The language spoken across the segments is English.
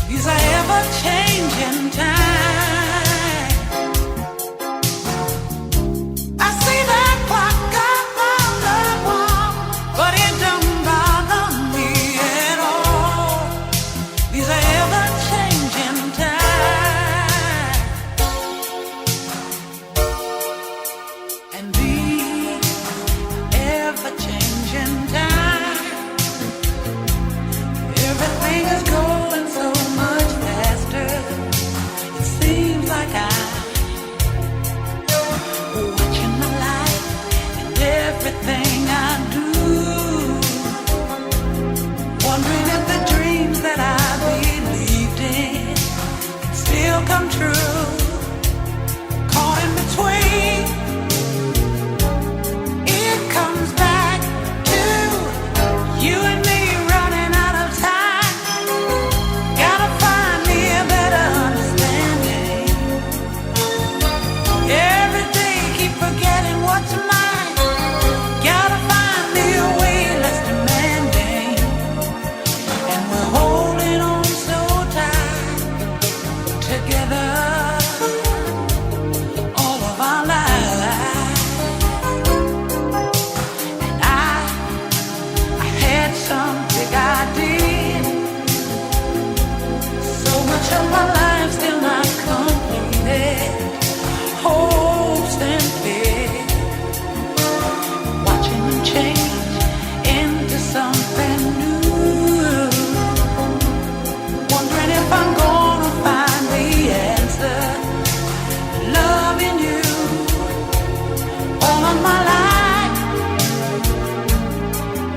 These are ever-changing times. I see that clock up on the wall, but it don't bother me at all. These are ever-changing times. And these ever-changing times, everything is going so much faster. It seems like I'm watching my life and everything I do, wondering if the dreams that I believed in can still come true. Caught in between, it comes back to you and me running out of time. Gotta find me a better understanding. Every day keep forgetting what's mine. Gotta find me a way less demanding. And we're holding on so tight together all of our lives. And I had some big idea. So much of my life still not completed. Hopes and fears, watching them change into something new. Wondering if I'm gonna find the answer. Loving you all of my life.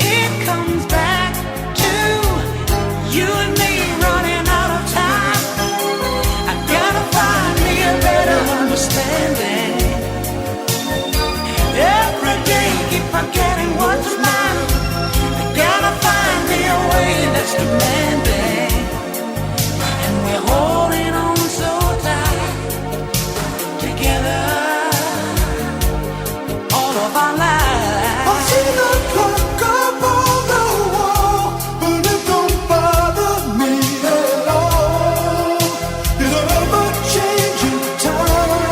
It comes back to you and me running out of time. I gotta find me a better understanding. Every day keep forgetting what's mine. I gotta find me a way that's demanding. And we're holding on so tight together all of our lives. I see the clock up on the wall, but it don't bother me at all. These are ever-changing times.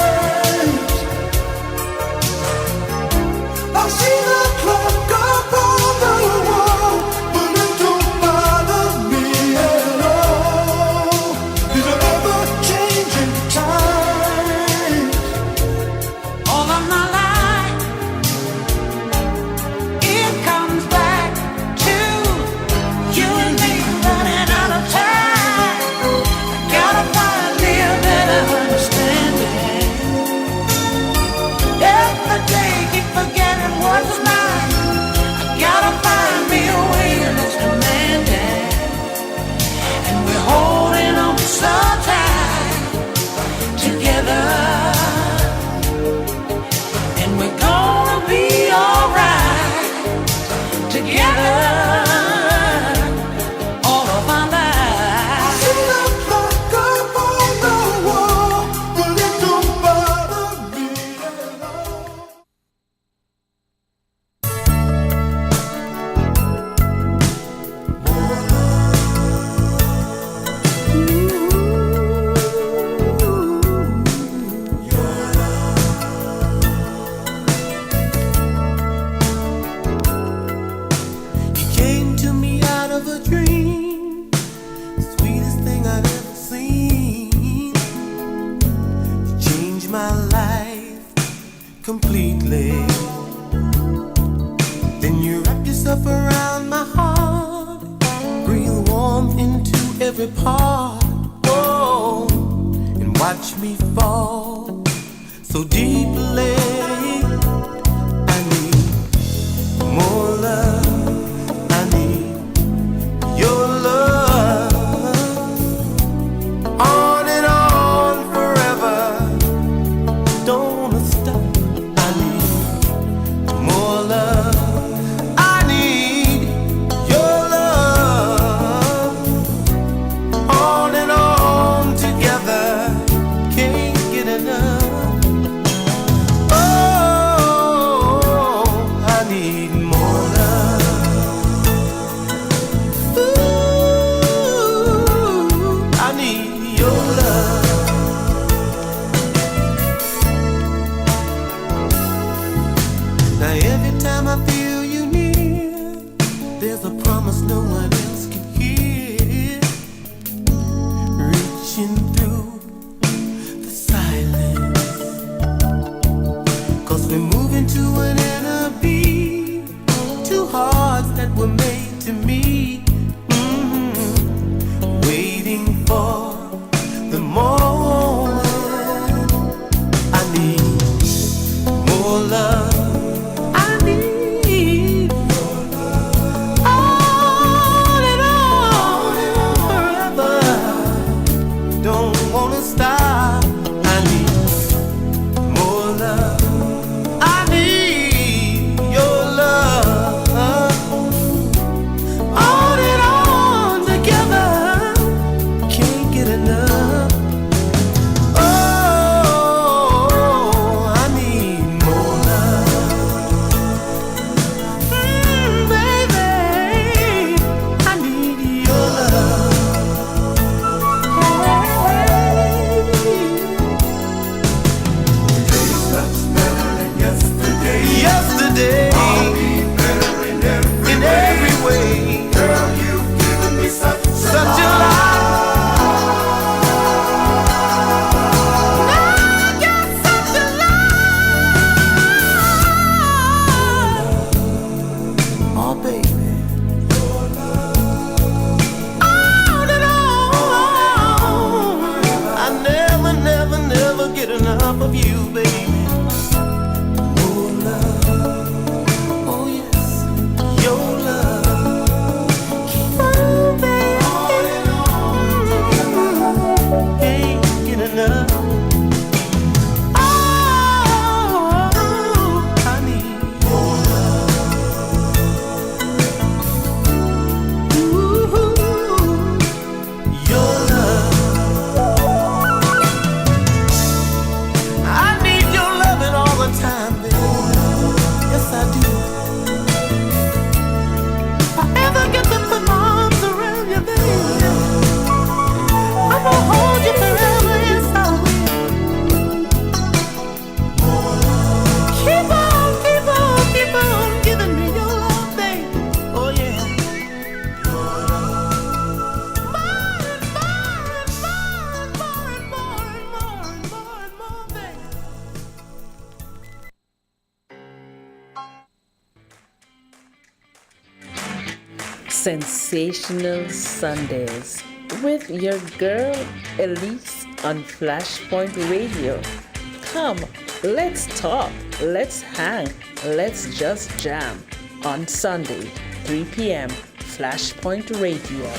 I see the clock up on the wall, but it don't bother me at all. These are ever-changing times. All of my life, it comes back to you and me running out of time. I gotta find me a better understanding. Every day keep forgetting what's mine. I gotta find me a way that's demanding. And we're holding on so tight together. And we're gonna be alright together all of our I lives. see the clock up on the wall, but it don't bother me at all. You came to me out of a dream, the sweetest thing I'd ever seen. You changed my life completely. Then you wrapped yourself around my heart, breathe warm into every part. Oh, and watch me fall so deeply. I need more love. I need your love. On and on forever. Don't wanna stop. I need more love. I need your love. On and on together. Can't get enough. top of you, baby. More love, oh yes, your love. Oh, baby, ain't get enough. Oh, I need more love. Ooh, your love. I need your loving all the time, baby. Yes, I do. If I ever get to put my arms around you, baby, I'm gonna hold you forever. Yes, I will. Keep on, keep on, keep on giving me your love, baby. Oh yeah. More and more and more and more and more and more and more, baby. Sensational Sundays with your girl Elise on Flashpoint Radio. Come, let's talk, let's hang, let's just jam on Sunday, 3 p.m. Flashpoint Radio.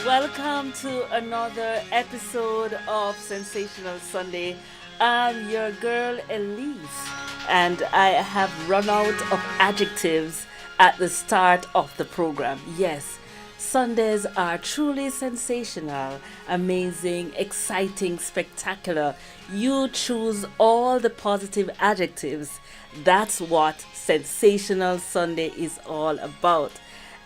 Welcome to another episode of Sensational Sunday. I'm your girl Elise, and I have run out of adjectives at the start of the program. Yes, Sundays are truly sensational, amazing, exciting, spectacular. You choose all the positive adjectives. That's what Sensational Sunday is all about.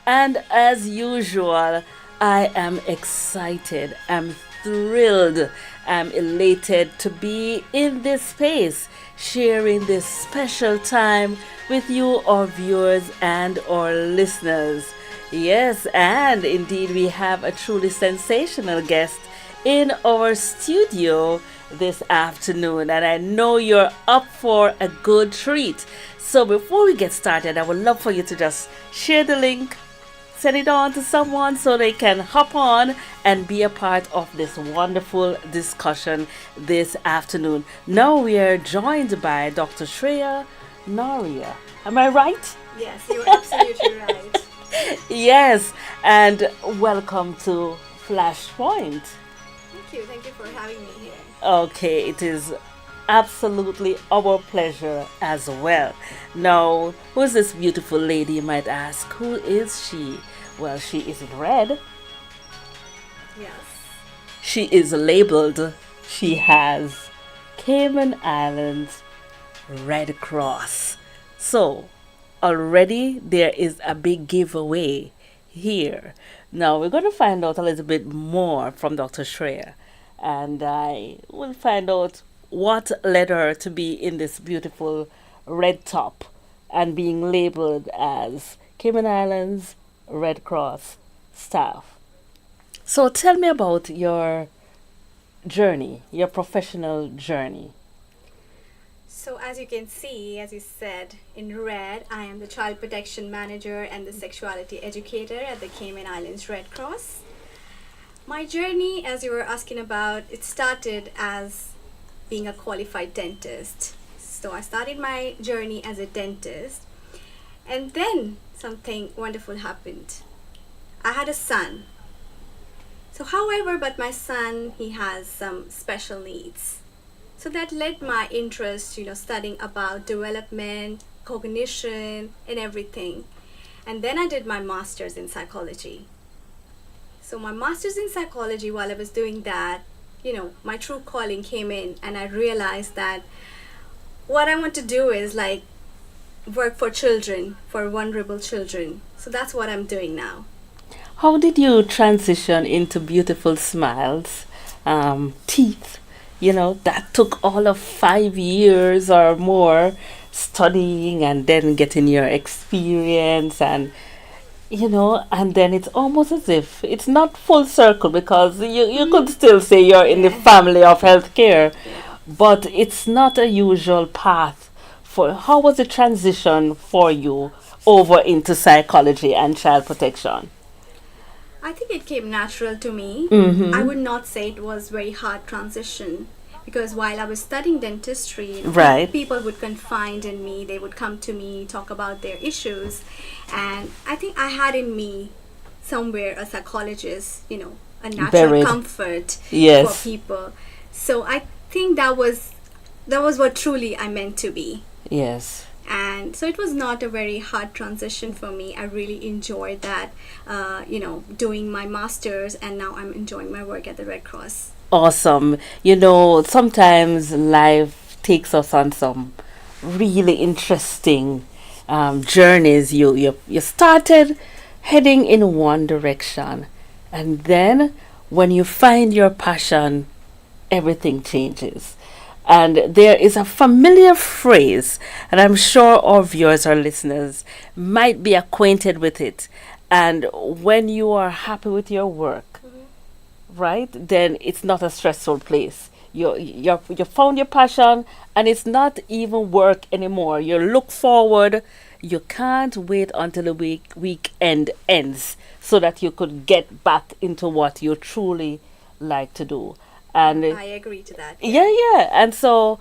And as usual, I am excited, I'm thrilled, I'm elated to be in this space, sharing this special time with you, our viewers and our listeners. Yes, and indeed we have a truly sensational guest in our studio this afternoon, and I know you're up for a good treat. So before we get started, I would love for you to just share the link, send it on to someone so they can hop on and be a part of this wonderful discussion this afternoon. Now we are joined by Dr. Shreya Nauhria. Am I right? Yes, you're absolutely right. Yes, and welcome to Flashpoint. Thank you for having me here. Okay, it is absolutely our pleasure as well. Now, who's this beautiful lady, you might ask? Who is she? Well, she is in red. Yes. She is labeled. She has Cayman Islands Red Cross. So, already there is a big giveaway here. Now, we're going to find out a little bit more from Dr. Shreya. And I will find out what led her to be in this beautiful red top and being labeled as Cayman Islands Red Cross staff. So tell me about your journey, your professional journey. So as you can see, as you said, in red, I am the Child Protection Manager and the Sexuality Educator at the Cayman Islands Red Cross. My journey, as you were asking about, it started as being a qualified dentist. So I started my journey as a dentist, and then something wonderful happened. I had a son. So however, but my son, he has some special needs. So that led my interest, studying about development, cognition, and everything. And then I did my master's in psychology. So my master's in psychology, while I was doing that, my true calling came in, and I realized that what I want to do is like work for children, for vulnerable children. So that's what I'm doing now. How did you transition into beautiful smiles, teeth? That took all of 5 years or more studying and then getting your experience and then it's almost as if it's not full circle because you could still say you're in the family of healthcare, but it's not a usual path. For how was the transition for you over into psychology and child protection? I think it came natural to me. Mm-hmm. I would not say it was very hard transition, because while I was studying dentistry, Right. people would confide in me. They would come to me, talk about their issues, and I think I had in me somewhere a psychologist, a natural Buried. comfort Yes. for people. So I think that was what truly I meant to be. Yes. And so it was not a very hard transition for me. I really enjoyed that, doing my master's, and now I'm enjoying my work at the Red Cross. Awesome. Sometimes life takes us on some really interesting journeys. You started heading in one direction, and then when you find your passion, everything changes. And there is a familiar phrase, and I'm sure our viewers or listeners might be acquainted with it. And when you are happy with your work, right, then it's not a stressful place. You found your passion, and it's not even work anymore. You look forward. You can't wait until the weekend ends so that you could get back into what you truly like to do. And I agree to that. yeah. And so,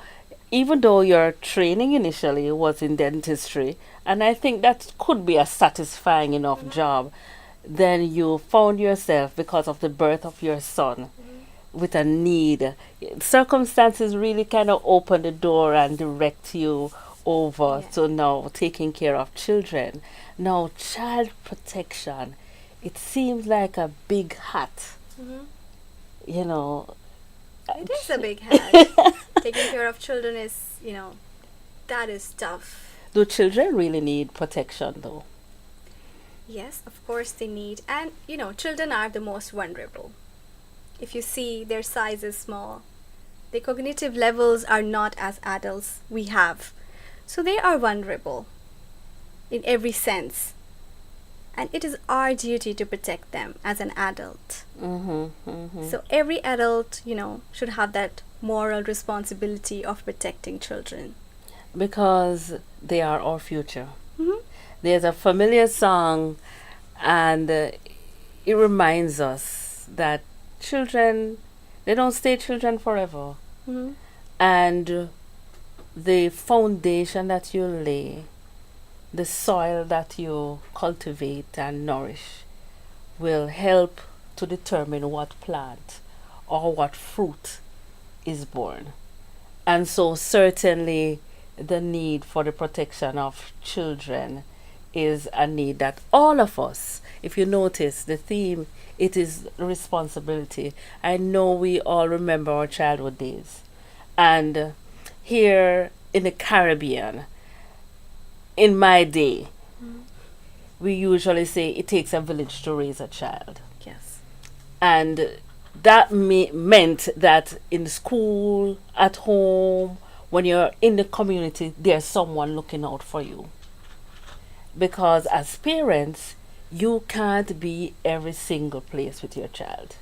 even though your training initially was in dentistry, and I think that could be a satisfying enough job, then you found yourself, because of the birth of your son, with a need. Circumstances really kind of open the door and direct you over Yeah. to now taking care of children. Now, child protection, it seems like a big hat. Mhm. You know, It is a big hat. Taking care of children is, that is tough. do children really need protection though? Yes, of course they need. And, children are the most vulnerable. If you see, their size is small. Their cognitive levels are not as adults we have. So they are vulnerable in every sense. And it is our duty to protect them as an adult. So every adult, should have that moral responsibility of protecting children. Because they are our future. Mhm. There's a familiar song, and it reminds us that children, they don't stay children forever. Mhm. And the foundation that you lay, the soil that you cultivate and nourish, will help to determine what plant or what fruit is born. And so, certainly, the need for the protection of children is a need that all of us, if you notice the theme, it is responsibility. I know we all remember our childhood days. And here in the Caribbean, in my day, we usually say it takes a village to raise a child. Yes. And that meant that in school, at home, when you're in the community, there's someone looking out for you. because as parents, you can't be every single place with your child.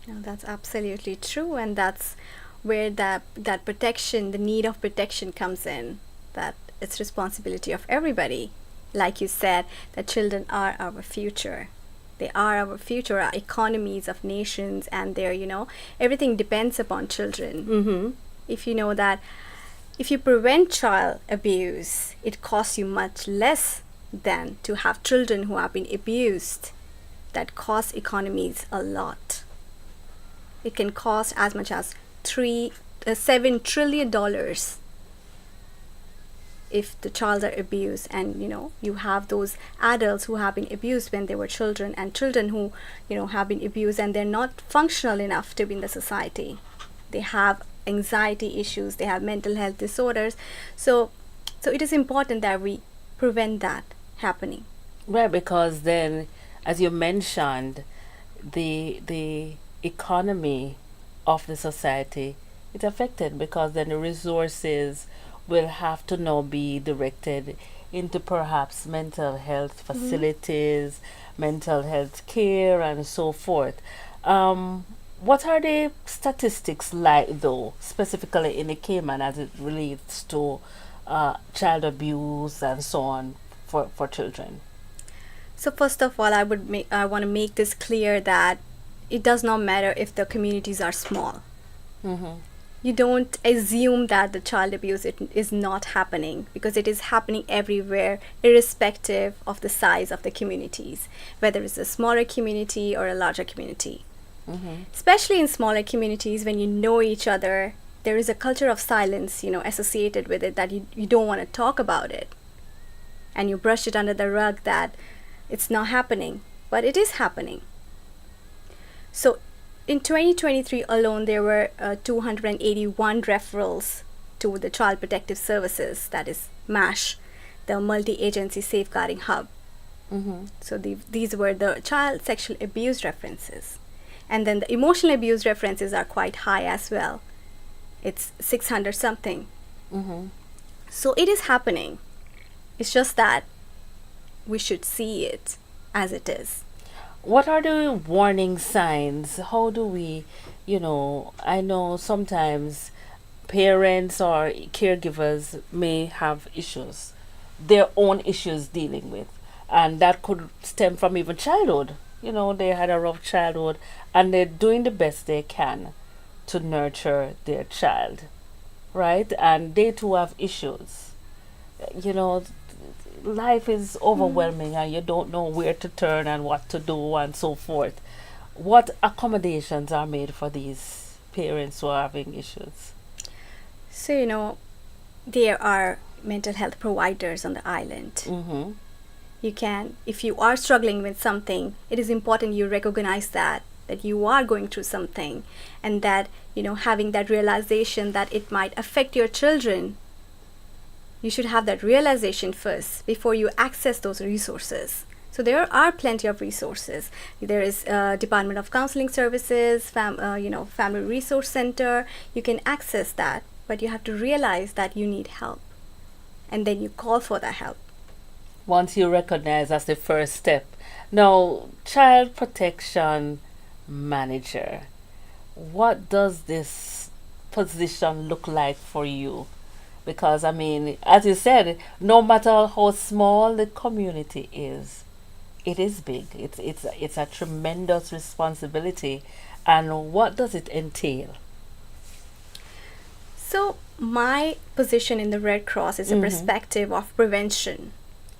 No, that's absolutely true, and that's where that protection, the need of protection comes in. That it's responsibility of everybody. Like you said, that children are our future. They are our future, our economies of nations, and their, everything depends upon children. Mm-hmm. If you know that, if you prevent child abuse, it costs you much less than to have children who have been abused. That costs economies a lot. It can cost as much as $7 trillion if the child are abused, and you have those adults who have been abused when they were children, and children who have been abused and they're not functional enough to be in the society. They have anxiety issues, they have mental health disorders, so it is important that we prevent that happening. Right, because then, as you mentioned, the economy of the society is affected, because then the resources will have to now be directed into perhaps mental health facilities, mental health care, and so forth. What are the statistics like, though, specifically in the Cayman as it relates to child abuse and so on for children? So first of all, I want to make this clear that it does not matter if the communities are small. Mm-hmm. You don't assume that the child abuse is not happening, because it is happening everywhere, irrespective of the size of the communities, whether it's a smaller community or a larger community. Mm-hmm. Especially in smaller communities, when you know each other, there is a culture of silence, associated with it, that you don't want to talk about it. And you brush it under the rug that it's not happening, but it is happening. So in 2023 alone, there were 281 referrals to the Child Protective Services, that is MASH, the Multi-Agency Safeguarding Hub. Mm-hmm. So these were the child sexual abuse references. And then the emotional abuse references are quite high as well. It's 600 something. Mm-hmm. So it is happening. It's just that we should see it as it is. What are the warning signs? How do we, I know sometimes parents or caregivers may have issues, their own issues dealing with, and that could stem from even childhood. They had a rough childhood, and they're doing the best they can to nurture their child, right? And they too have issues. Life is overwhelming, and you don't know where to turn and what to do and so forth. What accommodations are made for these parents who are having issues? So, there are mental health providers on the island. Mm-hmm. You can, if you are struggling with something, it is important you recognize that you are going through something, and that, having that realization that it might affect your children. You should have that realization first before you access those resources. So there are plenty of resources. There is Department of Counseling Services, Family Resource Center. You can access that, but you have to realize that you need help, and then you call for that help. Once you recognize, that's the first step. Now, child protection manager, what does this position look like for you? Because, as you said, no matter how small the community is, it is big. It's a tremendous responsibility. And what does it entail? So my position in the Red Cross is a perspective of prevention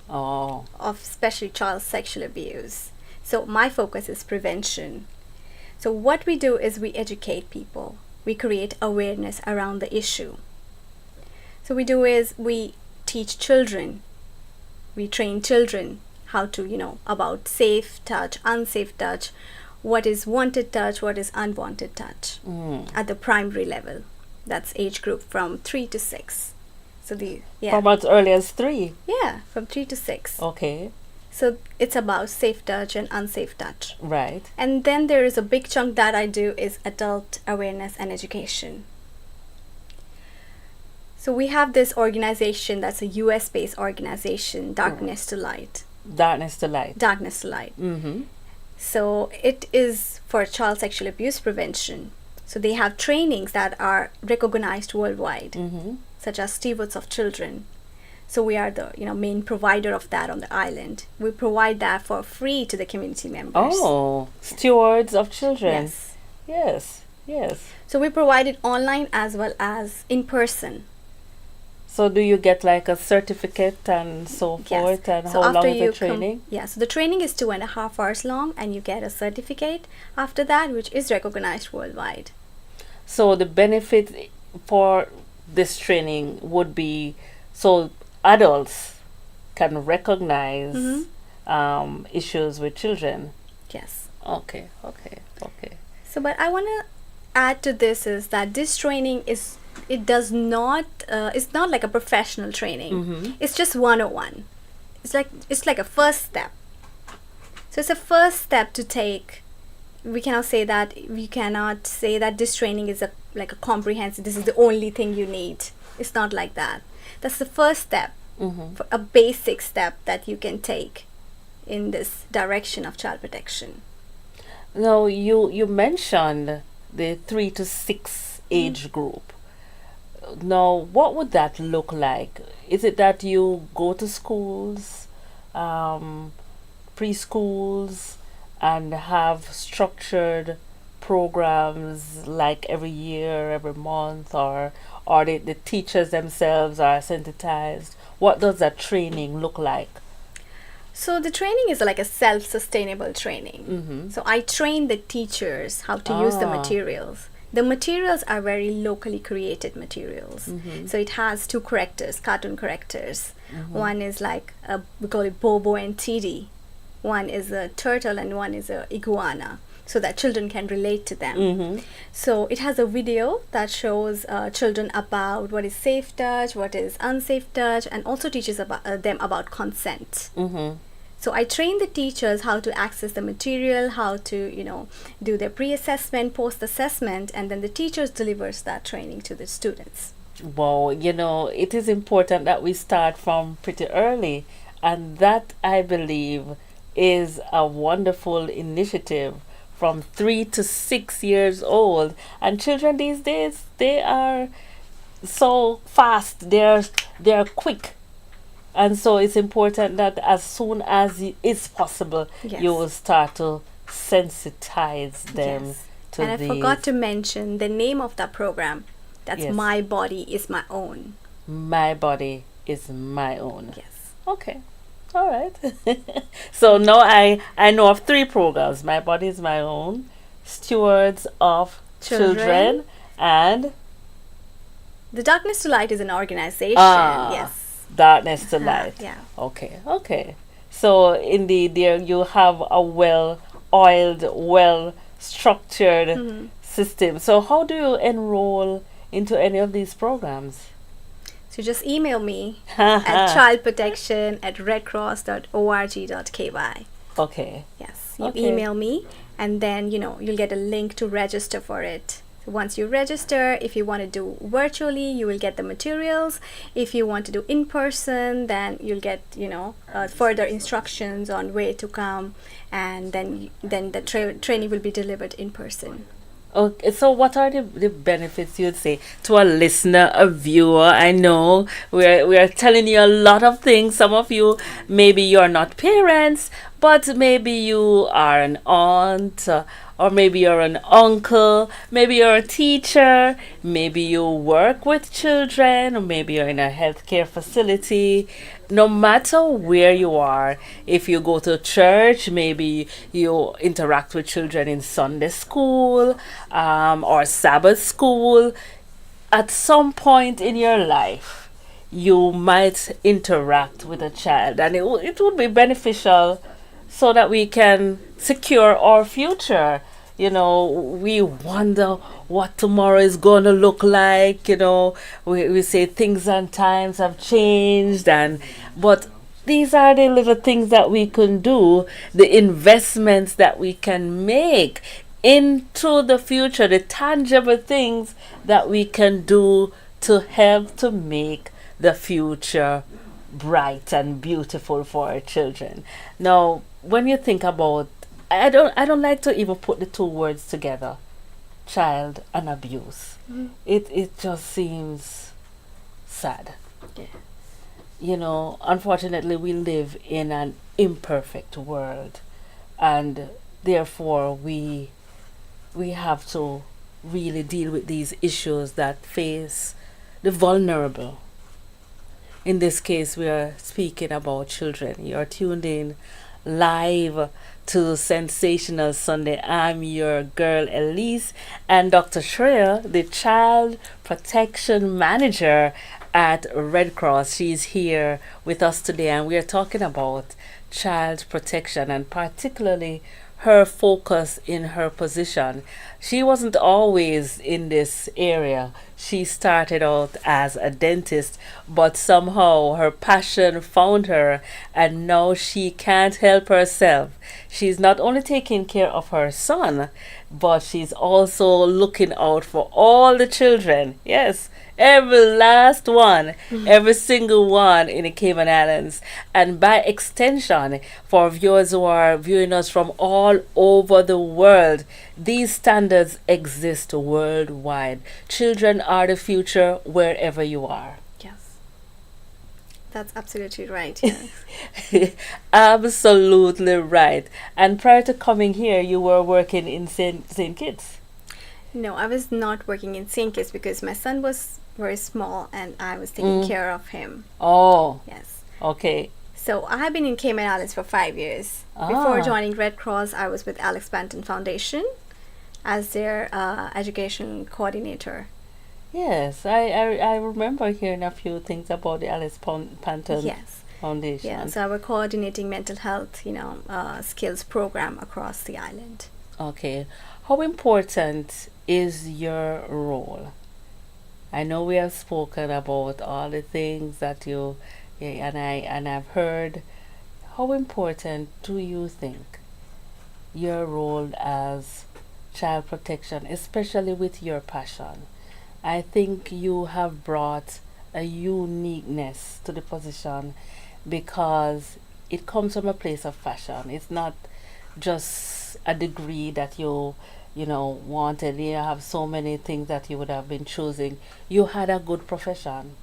of especially child sexual abuse. So my focus is prevention. So what we do is we educate people. We create awareness around the issue. So we teach children, we train children how to, about safe touch, unsafe touch, what is wanted touch, what is unwanted touch at the primary level. That's age group from 3 to 6. So From as early as 3? Yeah, from 3 to 6. Okay. So it's about safe touch and unsafe touch. Right. And then there is a big chunk that I do is adult awareness and education. So we have this organization that's a US-based organization, Darkness to Light. Darkness to light. Darkness to Light. Mm-hmm. So it is for child sexual abuse prevention. So they have trainings that are recognized worldwide, Mm-hmm. such as stewards of children. So we are the main provider of that on the island. We provide that for free to the community members. Oh, stewards of children. Yes. Yes. Yes. So we provide it online as well as in person. So do you get like a certificate and so Yes. forth? And So how long after is the you training? So the training is 2.5 hours long, and you get a certificate after that, which is recognized worldwide. So the benefit for this training would be so adults can recognize issues with children. Yes. Okay. So, but I want to add to this is that this training is, it does not, it's not like a professional training. It's just 101. It's like a first step. So it's a first step to take. We cannot say that this training is like a comprehensive, this is the only thing you need. It's not like that. That's the first step, for a basic step that you can take in this direction of child protection. Now you mentioned the 3 to 6 age group. Now, what would that look like? Is it that you go to schools, preschools, and have structured programs like every year, every month, or the teachers themselves are sensitized? What does that training look like? So the training is like a self-sustainable training. So I train the teachers how to use the materials. The materials are very locally created materials. So it has 2 characters, cartoon characters. One is like we call it Bobo and Teddy. One is a turtle and one is a iguana, so that children can relate to them. So it has a video that shows children about what is safe touch, what is unsafe touch, and also teaches them about consent. So I train the teachers how to access the material, how to do their pre-assessment, post-assessment, and then the teachers delivers that training to the students. Wow, it is important that we start from pretty early, and that, I believe, is a wonderful initiative from 3 to 6 years old. And children these days, they are so fast, they're quick. And so it's important that as soon as it's possible, Yes. you will start to sensitize them Yes. to And I these. forgot to mention the name of that program. That's Yes. My Body is My Own. My body is my own. Yes. Okay. All right. So now I know of 3 programs. My Body is My Own, Stewards of Children, and The Darkness to Light is an organization. Yes. Darkness to Light. Yeah. Okay. So indeed, there you have a well-oiled, well-structured system. So how do you enroll into any of these programs? So just email me at childprotection@redcross.org.ky. Okay. Yes, you Okay. email me, and then you'll get a link to register for it. So once you register, if you want to do virtually, you will get the materials. If you want to do in person, then you'll get further instructions on where to come, and then the training will be delivered in person. Okay, so what are the benefits you'd say to a listener, a viewer? I know we are telling you a lot of things. Some of you, maybe you're not parents, but maybe you are an aunt, or maybe you're an uncle, maybe you're a teacher, maybe you work with children, or maybe you're in a healthcare facility. No matter where you are, if you go to church, maybe you interact with children in Sunday school or Sabbath school, at some point in your life, you might interact with a child, and it would be beneficial so that we can secure our future. We wonder what tomorrow is going to look like. We say things and times have changed, but these are the little things that we can do, the investments that we can make into the future, the tangible things that we can do to help to make the future bright and beautiful for our children. Now, when you think about, I don't like to even put the two words together, child and abuse. It just seems sad. Yeah. You know, unfortunately, we live in an imperfect world, and therefore we have to really deal with these issues that face the vulnerable. In this case, we are speaking about children. You're tuned in live to Sensational Sunday. I'm your girl Elise, and Dr. Shreya, the Child Protection Manager at Red Cross. She's here with us today, and we are talking about child protection, and particularly her focus in her position. She wasn't always in this area. She started out as a dentist, but somehow her passion found her, and now she can't help herself. She's not only taking care of her son, but she's also looking out for all the children. Yes, every last one, every single one in the Cayman Islands, and by extension, for viewers who are viewing us from all over the world, these standards exist worldwide. Children are the future wherever you are. Yes. That's absolutely right. Yeah. Absolutely right. And prior to coming here, you were working in St. Kitts. No, I was not working in St. Kitts because my son was very small and I was taking care of him. Oh, Yes. okay. So I have been in Cayman Islands for 5 years. Before Ah. joining Red Cross, I was with Alex Banton Foundation as their education coordinator. Yes, I remember hearing a few things about the Alice Panton Yes. Foundation. Yeah, so I was coordinating mental health, skills program across the island. Okay. How important is your role? I know we have spoken about all the things that you and I've heard. How important do you think your role as child protection, especially with your passion? I think you have brought a uniqueness to the position because it comes from a place of passion. It's not just a degree that you wanted. You have so many things that you would have been choosing. You had a good profession.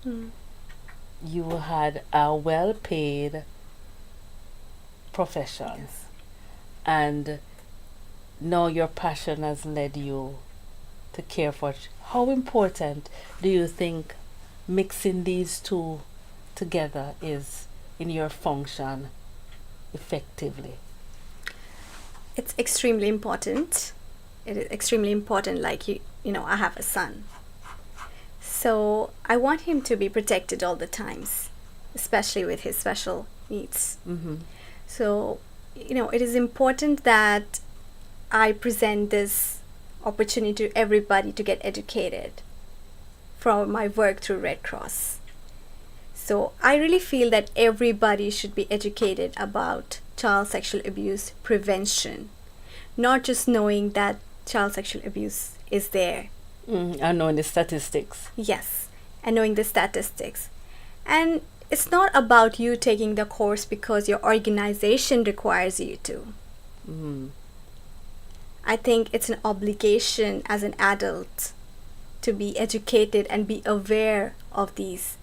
You had a well-paid profession. Yes. And now your passion has led you to care for how important do you think mixing these two together is in your function effectively? It's extremely important. It is extremely important. Like I have a son. So I want him to be protected all the times, especially with his special needs. So, it is important that I present this opportunity to everybody to get educated from my work through Red Cross. So I really feel that everybody should be educated about child sexual abuse prevention, not just knowing that child sexual abuse is there. I know the statistics. Yes, and knowing the statistics. And it's not about you taking the course because your organization requires you to. I think it's an obligation as an adult to be educated and be aware of these,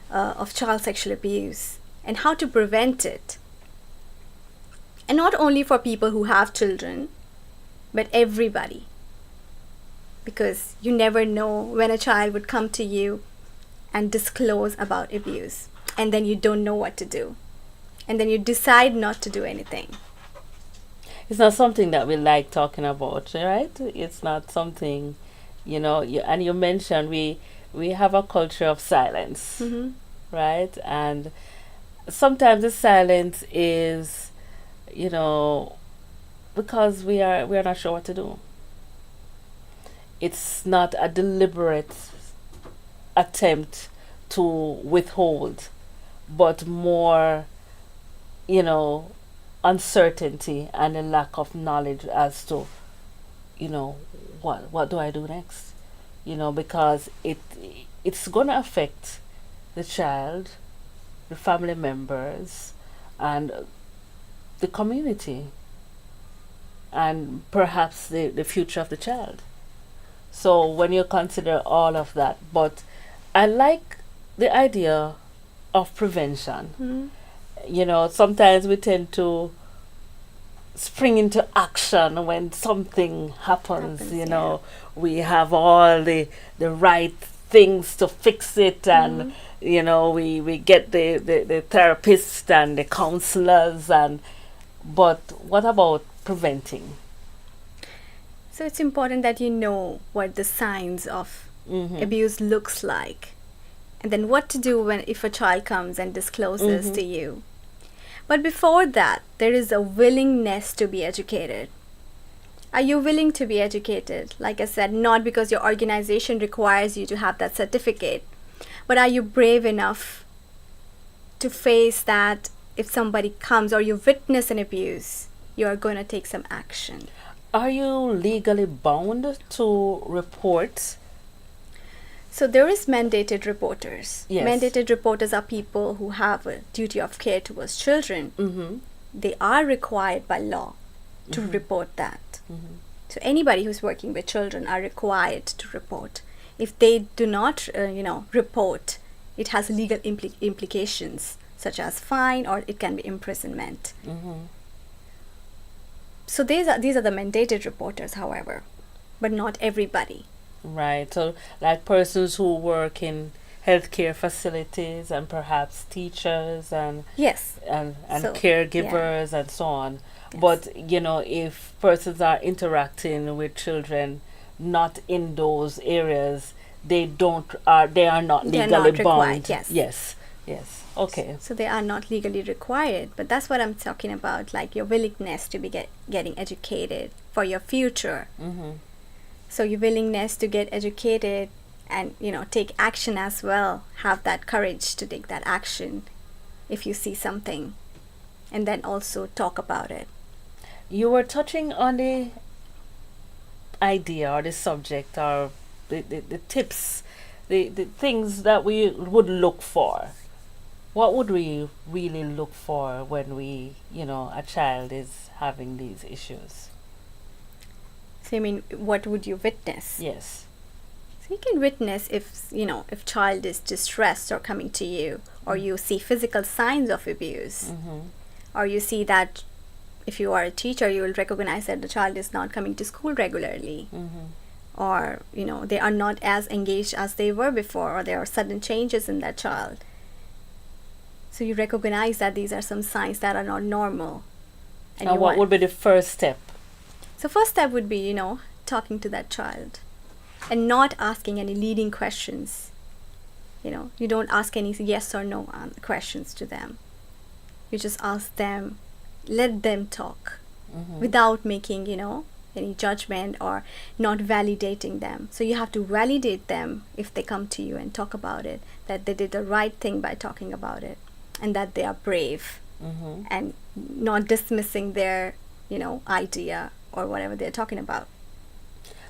of child sexual abuse and how to prevent it. And not only for people who have children, but everybody. Because you never know when a child would come to you and disclose about abuse, and then you don't know what to do, and then you decide not to do anything. It's not something that we like talking about, right? It's not something, and you mentioned we have a culture of silence, right? And sometimes the silence is, because we are not sure what to do. It's not a deliberate attempt to withhold, but more, uncertainty and a lack of knowledge as to, what do I do next? Because it's gonna affect the child, the family members, and the community, and perhaps the future of the child. So when you consider all of that, but I like the idea of prevention. You know, sometimes we tend to spring into action when something happens, you know. We have all the right things to fix it, and you know, we get the therapists and the counselors, and but what about preventing? So it's important that you know what the signs of abuse looks like, and then what to do when if a child comes and discloses to you. But before that, there is a willingness to be educated. Are you willing to be educated? Like I said, not because your organization requires you to have that certificate, but are you brave enough to face that if somebody comes or you witness an abuse, you are going to take some action? Are you legally bound to report? So there is mandated reporters. Yes. Mandated reporters are people who have a duty of care towards children. They are required by law to report that. So anybody who's working with children are required to report. If they do not, report, it has legal implications such as fine, or it can be imprisonment. So these are the mandated reporters, however, but not everybody. Right. So like persons who work in healthcare facilities, and perhaps teachers and Yes. and So, caregivers and so on. But you know, if persons are interacting with children not in those areas, they are not They are legally not required, bound. yes. Yes. Okay. So they are not legally required, but that's what I'm talking about, like your willingness to be getting educated for your future. So your willingness to get educated and, take action as well. Have that courage to take that action if you see something, and then also talk about it. You were touching on the idea or the subject, or the tips, the things that we would look for. What would we really look for when a child is having these issues? So I mean, what would you witness? Yes. So you can witness if child is distressed or coming to you, or you see physical signs of abuse, or you see that if you are a teacher, you will recognize that the child is not coming to school regularly, or they are not as engaged as they were before, or there are sudden changes in that child. So you recognize that these are some signs that are not normal. And what would be the first step? So first step would be, talking to that child and not asking any leading questions. You don't ask any yes or no questions to them. You just ask them, let them talk without making, any judgment or not validating them. So you have to validate them if they come to you and talk about it, that they did the right thing by talking about it, and that they are brave, and not dismissing their, idea or whatever they're talking about.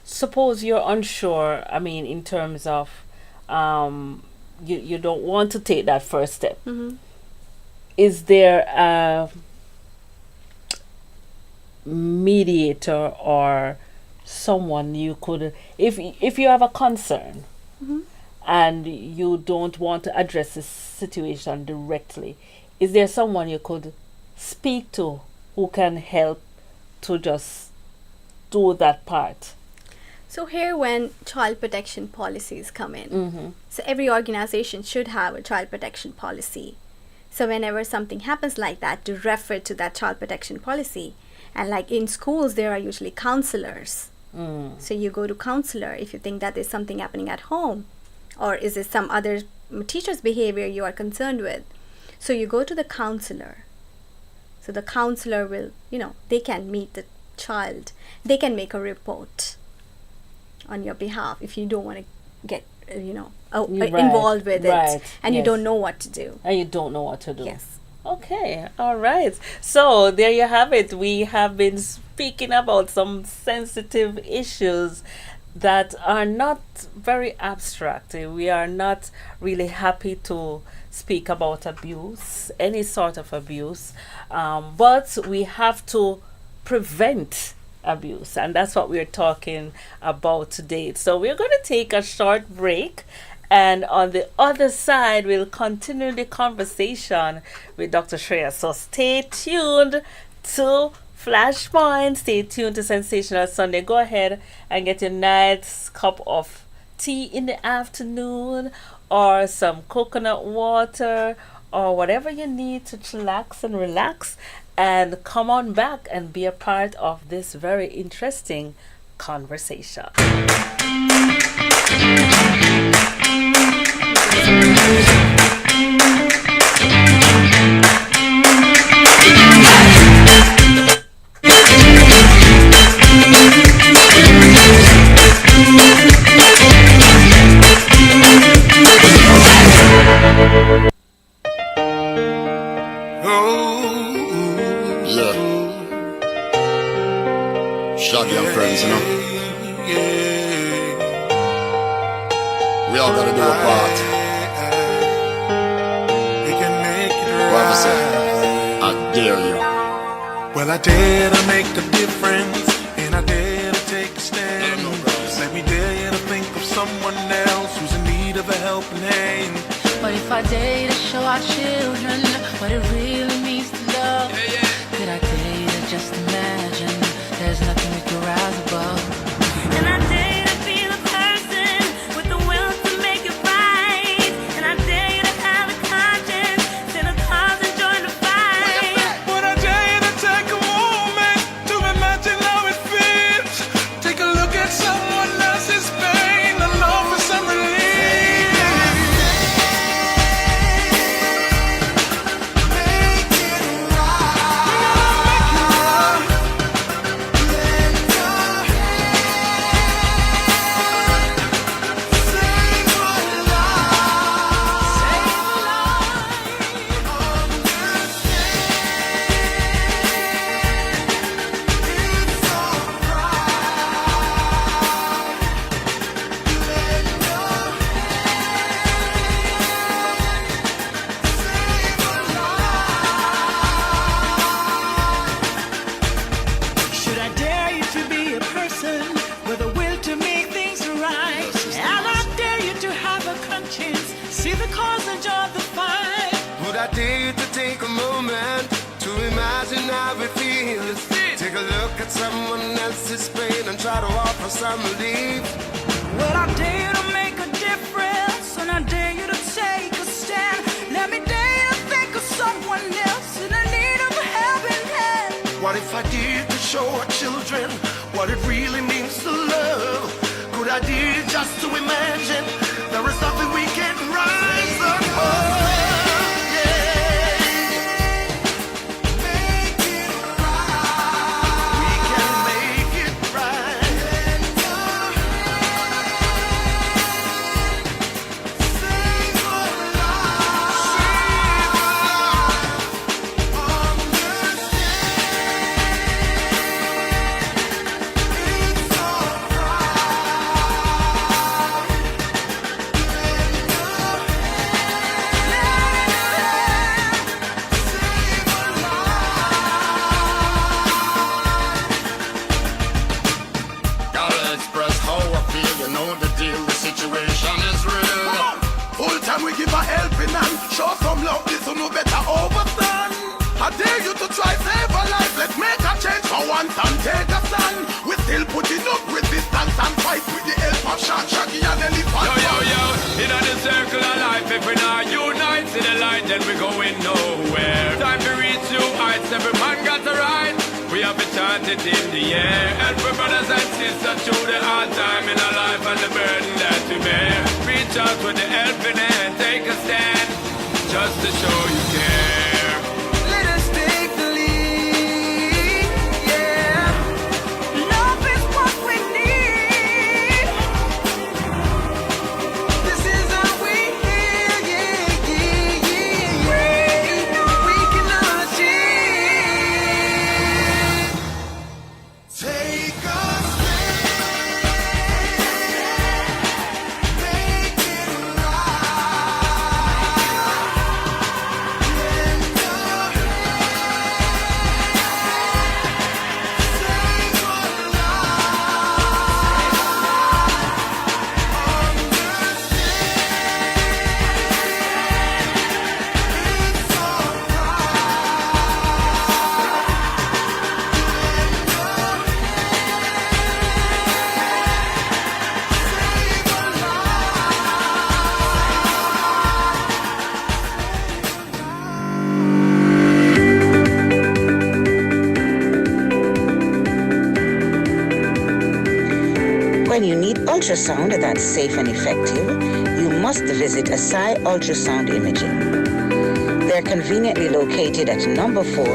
Suppose you're unsure, in terms of you don't want to take that first step. Is there a mediator or someone you could, if you have a concern and you don't want to address this situation directly, is there someone you could speak to who can help to just do that part? So here when child protection policies come in, so every organization should have a child protection policy. So whenever something happens like that, to refer to that child protection policy. And like in schools, there are usually counselors. So you go to counselor if you think that there's something happening at home, or is it some other teacher's behavior you are concerned with. So you go to the counselor. So the counselor will, they can meet the child. They can make a report on your behalf if you don't want to get, involved with it, and you don't know what to do. And you don't know what to do. Yes. Okay, all right. So there you have it. We have been speaking about some sensitive issues that are not very abstract. We are not really happy to speak about abuse, any sort of abuse, but we have to prevent abuse, and that's what we're talking about today. So we're going to take a short break, and on the other side we'll continue the conversation with Dr. Shreya. So stay tuned to Flashpoint, stay tuned to Sensational Sunday. Go ahead and get your nice cup of tea in the afternoon, or some coconut water, or whatever you need to chillax and relax, and come on back and be a part of this very interesting conversation. Yeah. Shaggy and friends, you know. We all gotta do a part. What I say? I dare you. Well, I dare to make a difference, and I dare to take a stand. Let me dare you to think of someone else who's in need of a helping hand. What if I dare to show our children what it really means to love? Could I dare you to just imagine there's nothing we can rise above? And I dare you to be the person with the will to make it right. And I dare you to have a conscience, sit a cause and join the fight. But I dare you to take a moment to imagine how it feels. Take a look at someone else's pain and offer some relief. Should I dare you to be a person with a will to make things right? And I dare you to have a conscience, see the cause and join the fight. Would I dare you to take a moment to imagine how it feels? Take a look at someone else's pain and try to offer some relief. Well, I dare you to make a difference, and I dare you to take a stand. Let me dare you to think of someone else in the need of a helping hand. What if I did to show our children what it really means to love? Could I dare just to imagine there is nothing we can rise above? Show some love, this will no better overstand. I dare you to try save a life. Let's make a change for once and take a stand. We're still putting up resistance and fight with the help of Shaggy and Elephant. Yo, in the circle of life, if we not unite, see the light, then we going nowhere. Time to reach new heights, every man got a right. We have to chant it in the air. Help our brothers and sisters through the hard time in our life and the burden that we bear. Reach out with the helping hand, take a stand, just to show you care. Let us take the lead, yeah. Love is what we need. This is how we heal, yeah. We can achieve. Take a stand, make it right. when you need ultrasound that's safe and effective, you must visit Asai Ultrasound Imaging. They're conveniently located at number 4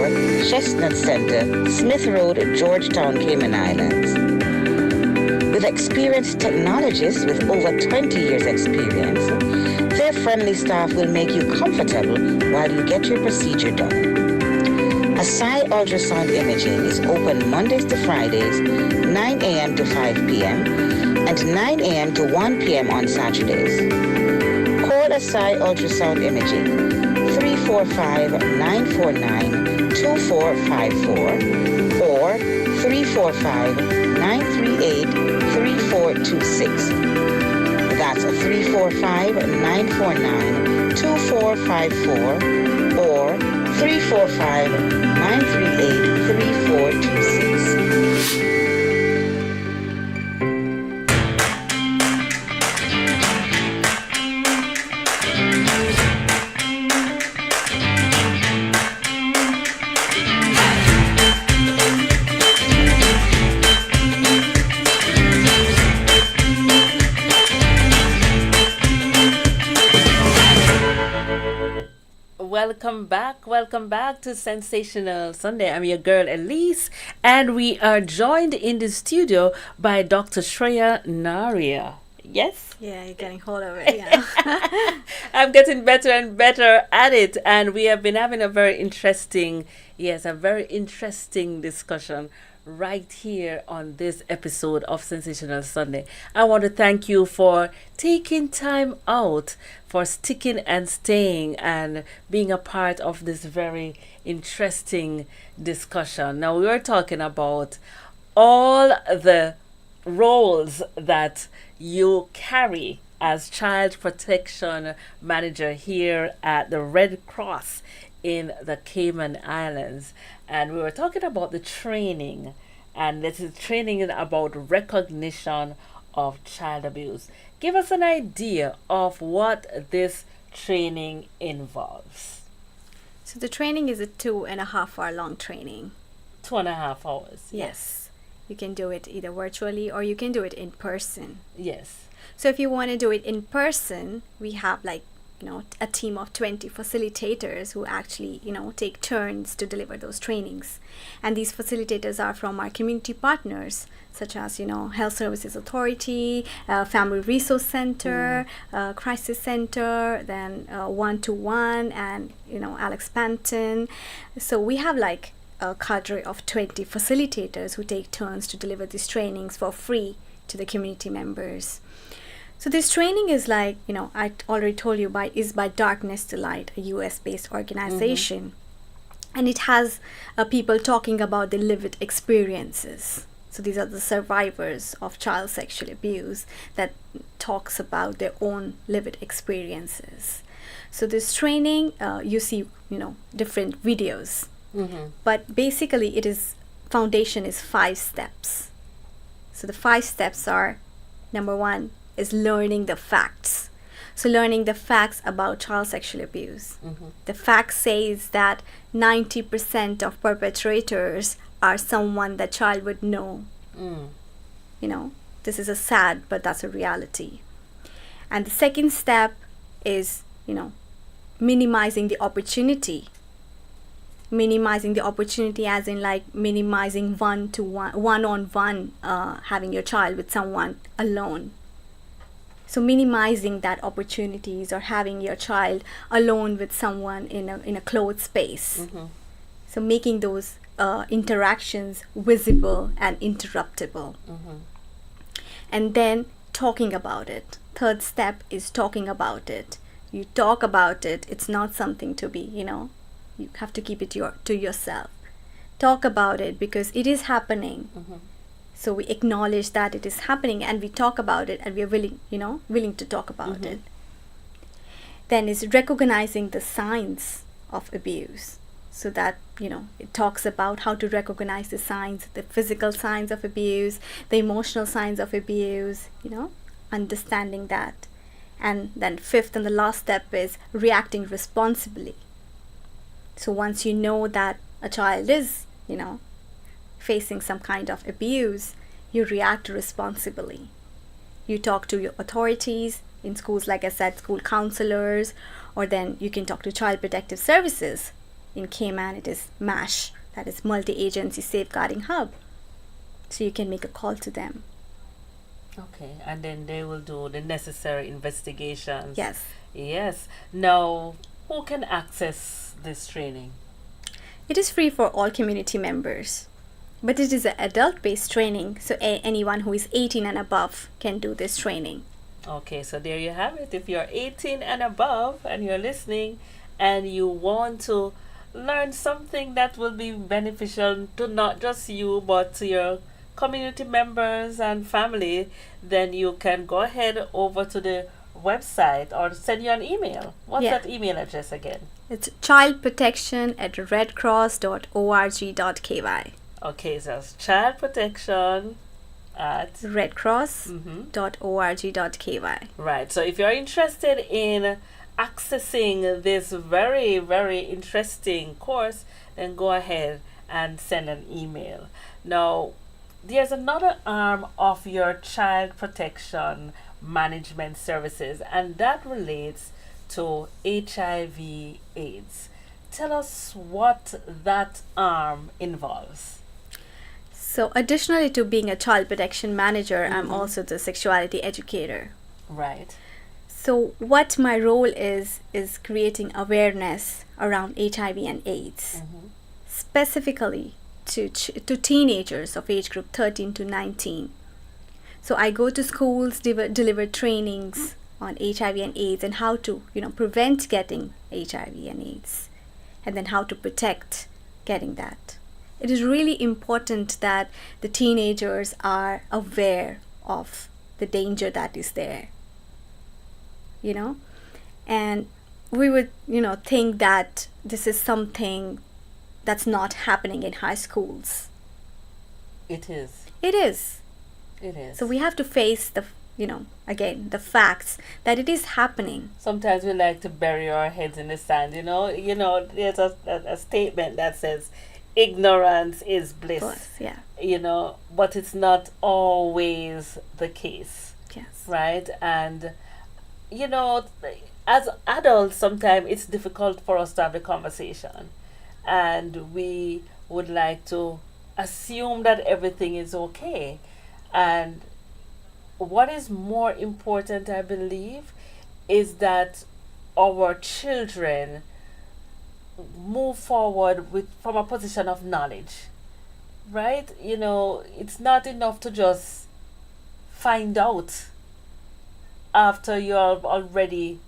Chestnut Center, Smith Road, Georgetown, Cayman Islands. With experienced technologists with over 20 years experience, their friendly staff will make you comfortable while you get your procedure done. Asai Ultrasound Imaging is open Mondays to Fridays, 9 a.m. to 5 p.m. and 9 a.m. to 1 p.m. on Saturdays. Call Asai Ultrasound Imaging 345-949-2454 or 345-938-3426. That's 345-949-2454 or 345-938-3426. Welcome back to Sensational Sunday. I'm your girl Elise, and we are joined in the studio by Dr. Shreya Nauhria. Yes? Yeah, you're getting hold of it. Yeah. I'm getting better and better at it, and we have been having a very interesting discussion right here on this episode of Sensational Sunday. I want to thank you for taking time out, for sticking and staying and being a part of this very interesting discussion. Now, we were talking about all the roles that you carry as child protection manager here at the Red Cross in the Cayman Islands. And we were talking about the training, and this is training about recognition of child abuse. Give us an idea of what this training involves. So the training is a 2.5 hour long training. 2.5 hours. Yes. You can do it either virtually or you can do it in person. Yes. So if you want to do it in person, we have a team of 20 facilitators who actually, take turns to deliver those trainings. And these facilitators are from our community partners, such as, Health Services Authority, Family Resource Center, Crisis Center, then One-to-One, and, Alex Panton. So we have a cadre of 20 facilitators who take turns to deliver these trainings for free to the community members. So this training is I already told you, is by Darkness to Light, a US-based organization. And it has people talking about the lived experiences. So these are the survivors of child sexual abuse that talks about their own lived experiences. So this training, you see, different videos. But basically foundation is 5 steps. So the 5 steps are, number 1, is learning the facts. So learning the facts about child sexual abuse. The fact says that 90% of perpetrators are someone that child would know. This is a sad, but that's a reality. And the second step is, minimizing the opportunity. Minimizing the opportunity as in minimizing one-on-one having your child with someone alone. So minimizing that opportunities or having your child alone with someone in a closed space. So making those interactions visible and interruptible. And then talking about it. Third step is talking about it. You talk about it. It's not something to be, you have to keep it to yourself. Talk about it because it is happening. So we acknowledge that it is happening and we talk about it and we are willing to talk about it. Then is recognizing the signs of abuse. So that, it talks about how to recognize the signs, the physical signs of abuse, the emotional signs of abuse, understanding that. And then 5th and the last step is reacting responsibly. So once you know that a child is, facing some kind of abuse, you react responsibly. You talk to your authorities in schools, like I said, school counselors, or then you can talk to Child Protective Services. In Cayman, it is MASH, that is Multi-Agency Safeguarding Hub. So you can make a call to them. Okay, and then they will do the necessary investigations. Yes. Yes. Now, who can access this training? It is free for all community members, but it is an adult-based training, so anyone who is 18 and above can do this training. Okay, so there you have it. If you're 18 and above and you're listening and you want to learn something that will be beneficial to not just you but to your community members and family, then you can go ahead over to the website or send you an email. What's Yeah. that email address again? It's childprotection@redcross.org.ky. Okay, so it's child protection at redcross.org.ky. right. So if you're interested in accessing this very, very interesting course, then go ahead and send an email. Now, there's another arm of your child protection management services, and that relates to HIV/AIDS. Tell us what that arm involves. So additionally to being a child protection manager, I'm also the sexuality educator. Right. So what my role is creating awareness around HIV and AIDS, specifically to teenagers of age group 13 to 19. So I go to schools, deliver trainings on HIV and AIDS and how to, prevent getting HIV and AIDS, and then how to protect getting that. It is really important that the teenagers are aware of the danger that is there, and we would, think that this is something that's not happening in high schools. It is. It is. It is. So we have to face the, again, the facts that it is happening. Sometimes we like to bury our heads in the sand, there's a statement that says ignorance is bliss. Yeah. But it's not always the case. Yes. Right? And as adults, sometimes it's difficult for us to have the conversation, and we would like to assume that everything is okay. And what is more important, I believe, is that our children move forward from a position of knowledge, right? It's not enough to just find out after you have already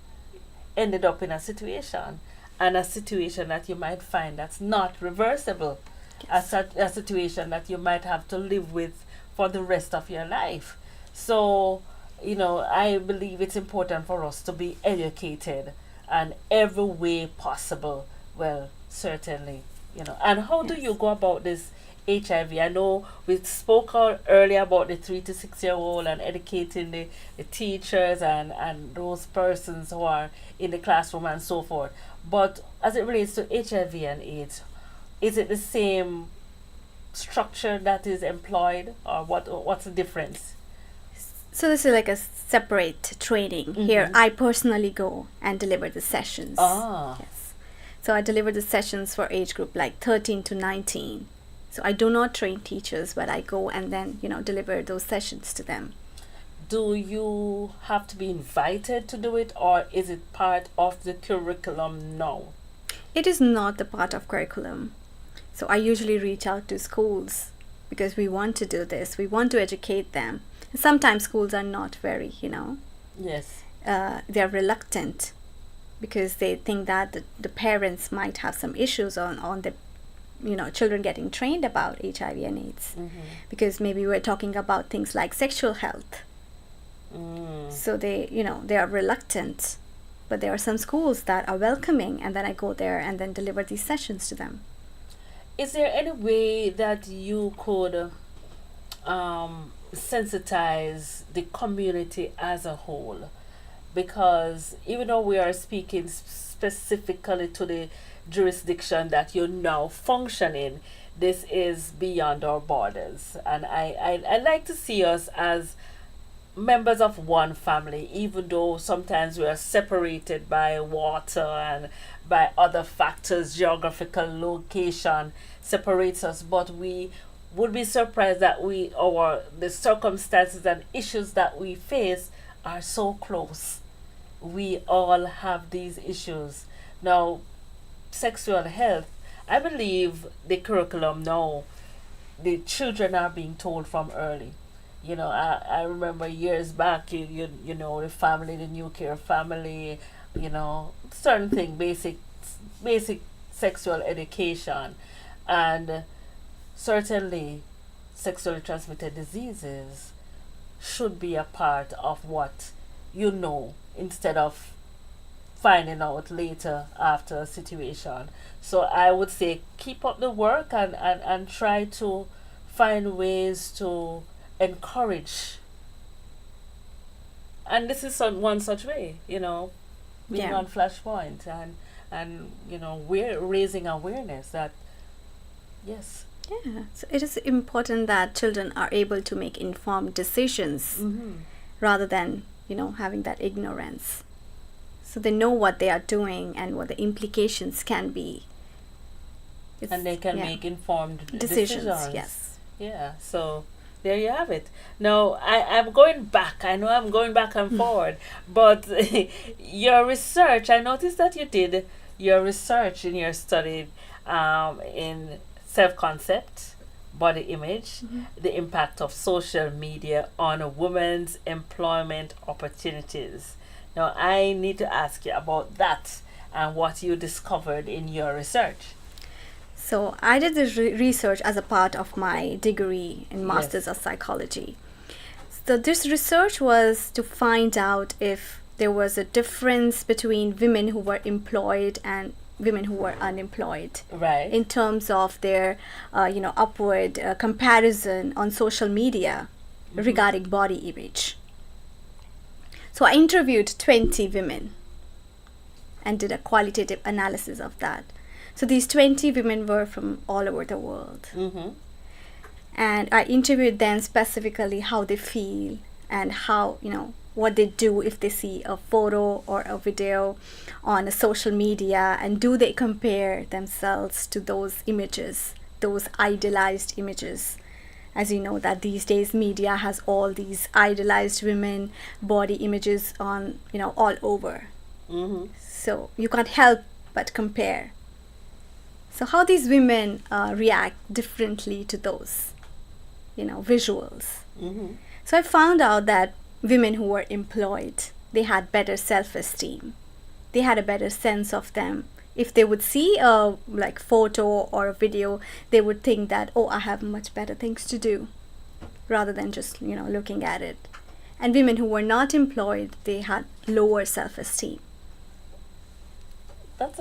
ended up in a situation, and a situation that you might find that's not reversible. Yes. A situation that you might have to live with for the rest of your life. So, I believe it's important for us to be educated in every way possible. Well, certainly, And how do you go about this HIV? I know we spoke earlier about the 3 to 6 year old and educating the teachers and those persons who are in the classroom and so forth. But as it relates to HIV and AIDS, is it the same structure that is employed, or what's the difference? So this is like a separate training. Here I personally go and deliver the sessions. Yes. So I deliver the sessions for age group like 13 to 19. So I do not train teachers, but I go and then, deliver those sessions to them. Do you have to be invited to do it, or is it part of the curriculum now? It is not the part of curriculum. So I usually reach out to schools because we want to do this. We want to educate them. And sometimes schools are not very, Yes. they're reluctant because they think that the parents might have some issues on the children getting trained about HIV and AIDS, because maybe we're talking about things like sexual health. So they are reluctant, but there are some schools that are welcoming, and then I go there and then deliver these sessions to them. Is there any way that you could sensitize the community as a whole? Because even though we are speaking specifically to the jurisdiction that you now function in, this is beyond our borders, and I like to see us as members of one family, even though sometimes we are separated by water and by other factors, geographical location separates us, but we would be surprised that the circumstances and issues that we face are so close. We all have these issues. Now, sexual health, I believe the curriculum now, the children are being told from early. I remember years back, you know, the family, the nuclear family, certain thing, basic sexual education, and certainly sexually transmitted diseases should be a part of what instead of finding out later after a situation. So I would say keep up the work and try to find ways to encourage. And this is one such way, being Yeah. on Flashpoint and we're raising awareness that yes. Yeah, so it is important that children are able to make informed decisions rather than, having that ignorance. So they know what they are doing and what the implications can be. And they can yeah. make informed decisions. decisions. Yes. Yeah, so there you have it. Now, I'm going back. I know I'm going back and forward, but your research, I noticed that you did your research in your study in self-concept, body image, the impact of social media on a woman's employment opportunities. Now, I need to ask you about that and what you discovered in your research. So I did this research as a part of my degree in Masters of Psychology. So this research was to find out if there was a difference between women who were employed and women who were unemployed, right, in terms of their upward comparison on social media regarding body image. So I interviewed 20 women and did a qualitative analysis of that. So these 20 women were from all over the world. And I interviewed them specifically how they feel and how, what they do if they see a photo or a video on a social media, and do they compare themselves to those images, those idealized images. As you know that these days media has all these idealized women body images on, all over. So you can't help but compare. So how these women react differently to those, visuals. So I found out that women who were employed, they had better self-esteem. They had a better sense of them. If they would see a photo or a video, they would think that, oh, I have much better things to do, rather than just, looking at it. And women who were not employed, they had lower self-esteem. That's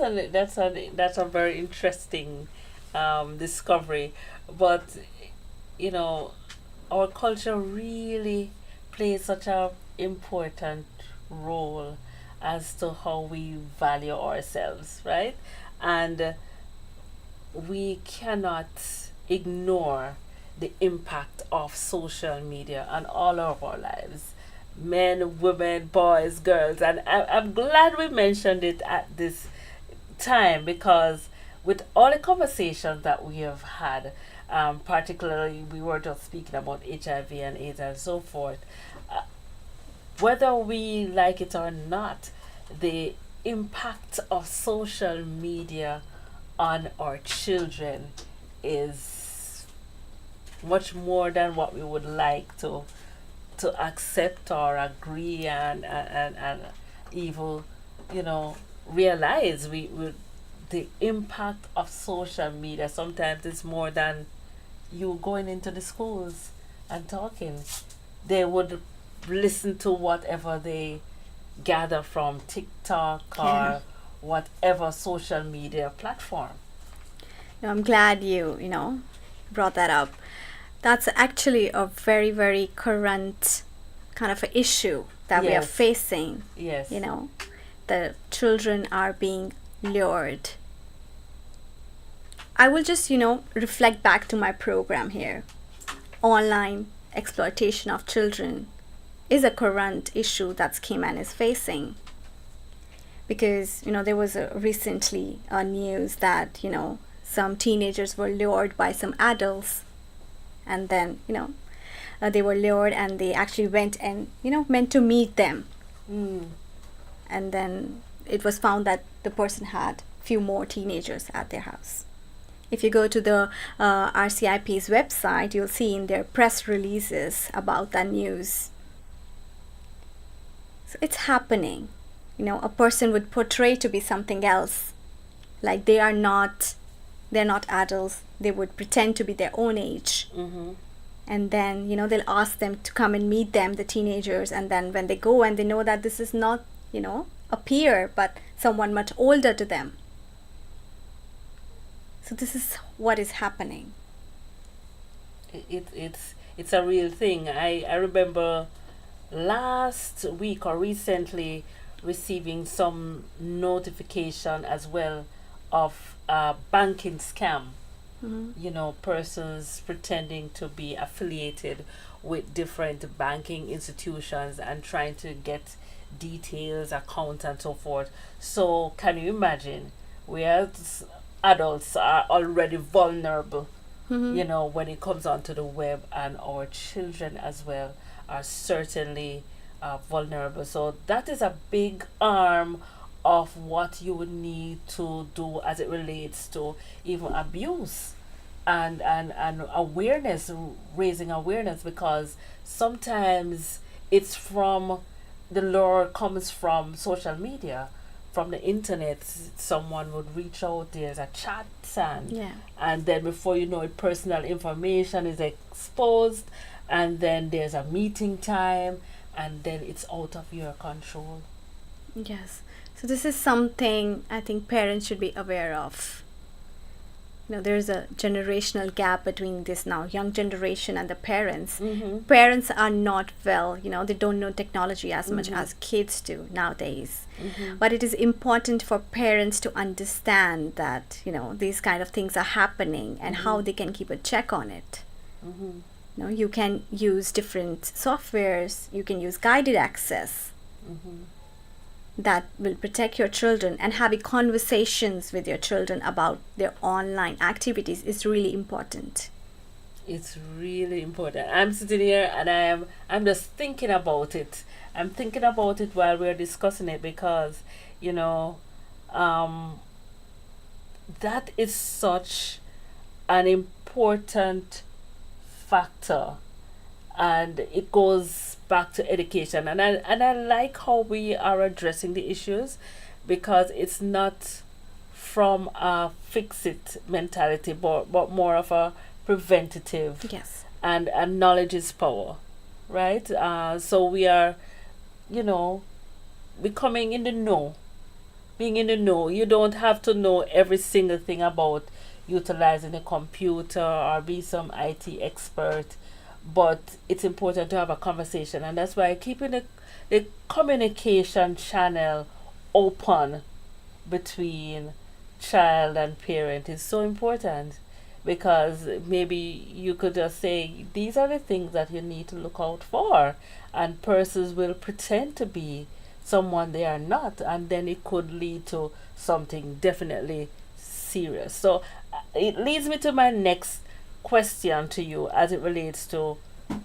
a very interesting discovery, but our culture really plays such a important role as to how we value ourselves, right? And we cannot ignore the impact of social media on all of our lives, men, women, boys, girls, and I'm glad we mentioned it at this time, because with all the conversations that we have had, particularly we were just speaking about HIV and AIDS and so forth, whether we like it or not, the impact of social media on our children is much more than what we would like to accept or agree and even realize. We the impact of social media sometimes is more than you going into the schools and talking. They would listen to whatever they gather from TikTok or whatever social media platform. I'm glad you brought that up. That's actually a very, very current kind of an issue that we are facing. Yes. The children are being lured. I will just, reflect back to my program here. Online exploitation of children is a current issue that Cayman is facing. Because, there was recently a news that, some teenagers were lured by some adults, and then, they were lured and they actually went and, meant to meet them. And then it was found that the person had few more teenagers at their house. If you go to the RCIP's website, you'll see in their press releases about that news. So it's happening. A person would portray to be something else, like they're not adults. They would pretend to be their own age. And then, they'll ask them to come and meet them, the teenagers. And then when they go and they know that this is not, a peer, but someone much older to them. So this is what is happening. It's a real thing. I remember last week or recently receiving some notification as well of a banking scam. Persons pretending to be affiliated with different banking institutions and trying to get details, accounts, and so forth. So can you imagine, we as adults are already vulnerable, when it comes onto the web, and our children as well are certainly vulnerable. So that is a big arm of what you would need to do as it relates to even abuse and awareness, raising awareness, because sometimes it's from the lure comes from social media, from the internet. Someone would reach out, there's a chat, and then before you know it, personal information is exposed, and then there's a meeting time, and then it's out of your control. Yes. So this is something I think parents should be aware of. There's a generational gap between this now young generation and the parents. Parents are not they don't know technology as much as kids do nowadays. But it is important for parents to understand that, these kind of things are happening and how they can keep a check on it. You can use different softwares, you can use guided access. That will protect your children, and having conversations with your children about their online activities is really important. It's really important. I'm sitting here and I'm just thinking about it. I'm thinking about it while we're discussing it, because that is such an important factor, and it goes back to education, and I like how we are addressing the issues, because it's not from a fix-it mentality, but more of a preventative. Yes. And knowledge is power, right? So we are, becoming in the know, being in the know. You don't have to know every single thing about utilizing a computer or be some IT expert, but it's important to have a conversation, and that's why keeping the communication channel open between child and parent is so important, because maybe you could just say, these are the things that you need to look out for, and persons will pretend to be someone they are not, and then it could lead to something definitely serious. So it leads me to my next question to you as it relates to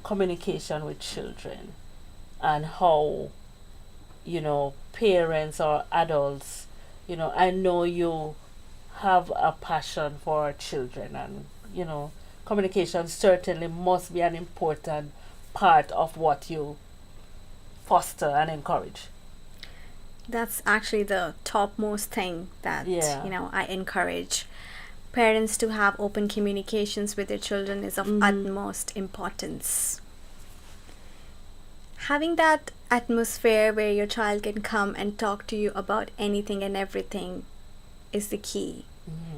communication with children, and how parents or adults, I know you have a passion for children, and communication certainly must be an important part of what you foster and encourage. That's actually the topmost thing that I encourage. Parents to have open communications with their children is of utmost importance. Having that atmosphere where your child can come and talk to you about anything and everything is the key.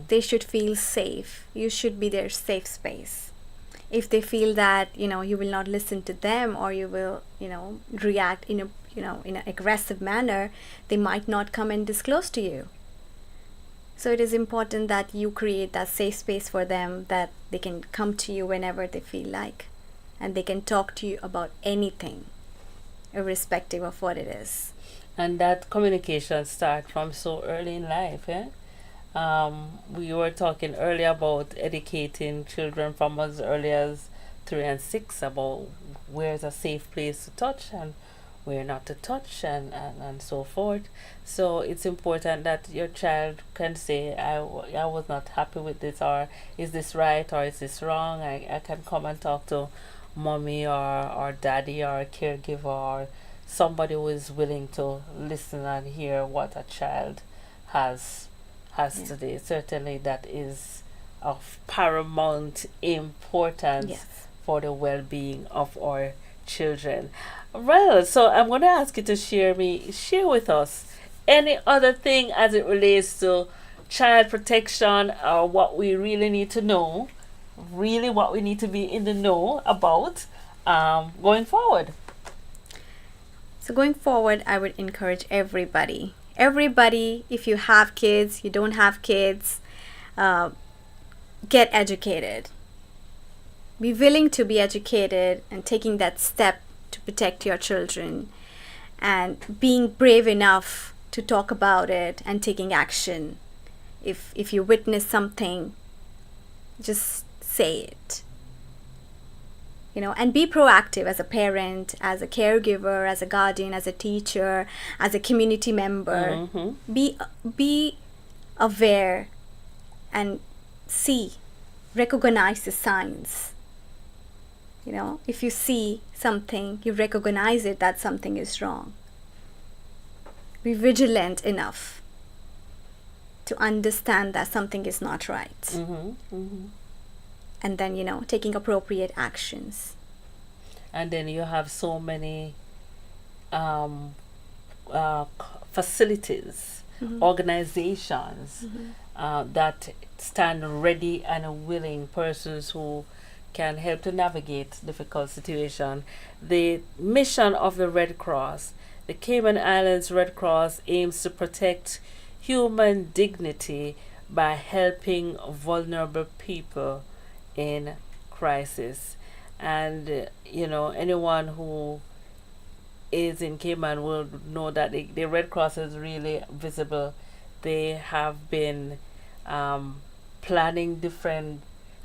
They should feel safe. You should be their safe space. If they feel that you will not listen to them, or you will react in an aggressive manner, they might not come and disclose to you. So it is important that you create that safe space for them, that they can come to you whenever they feel like, and they can talk to you about anything. irrespective of what it is. And that communication starts from so early in life, eh? We were talking earlier about educating children from as early as 3 and 6 about where's a safe place to touch and where not to touch, and so forth. So it's important that your child can say, I was not happy with this, or is this right, or is this wrong? I can come and talk to mommy or daddy or a caregiver or somebody who is willing to listen and hear what a child has to say. Certainly that is of paramount importance Yes. for the well-being of our children. Well, so I'm going to ask you to share with us any other thing as it relates to child protection, or what we really need to know, really what we need to be in the know about going forward. So going forward, I would encourage everybody, if you have kids, you don't have kids, get educated. Be willing to be educated and taking that step to protect your children, and being brave enough to talk about it and taking action. If you witness something, just say it. And be proactive as a parent, as a caregiver, as a guardian, as a teacher, as a community member. Be aware and recognize the signs. If you see something, you recognize it, that something is wrong. Be vigilant enough to understand that something is not right. And then, taking appropriate actions. And then you have so many facilities, organizations that stand ready and willing, persons who can help to navigate difficult situation. The mission of the Red Cross, the Cayman Islands Red Cross, aims to protect human dignity by helping vulnerable people in crisis. And anyone who is in Cayman will know that the Red Cross is really visible. They have been planning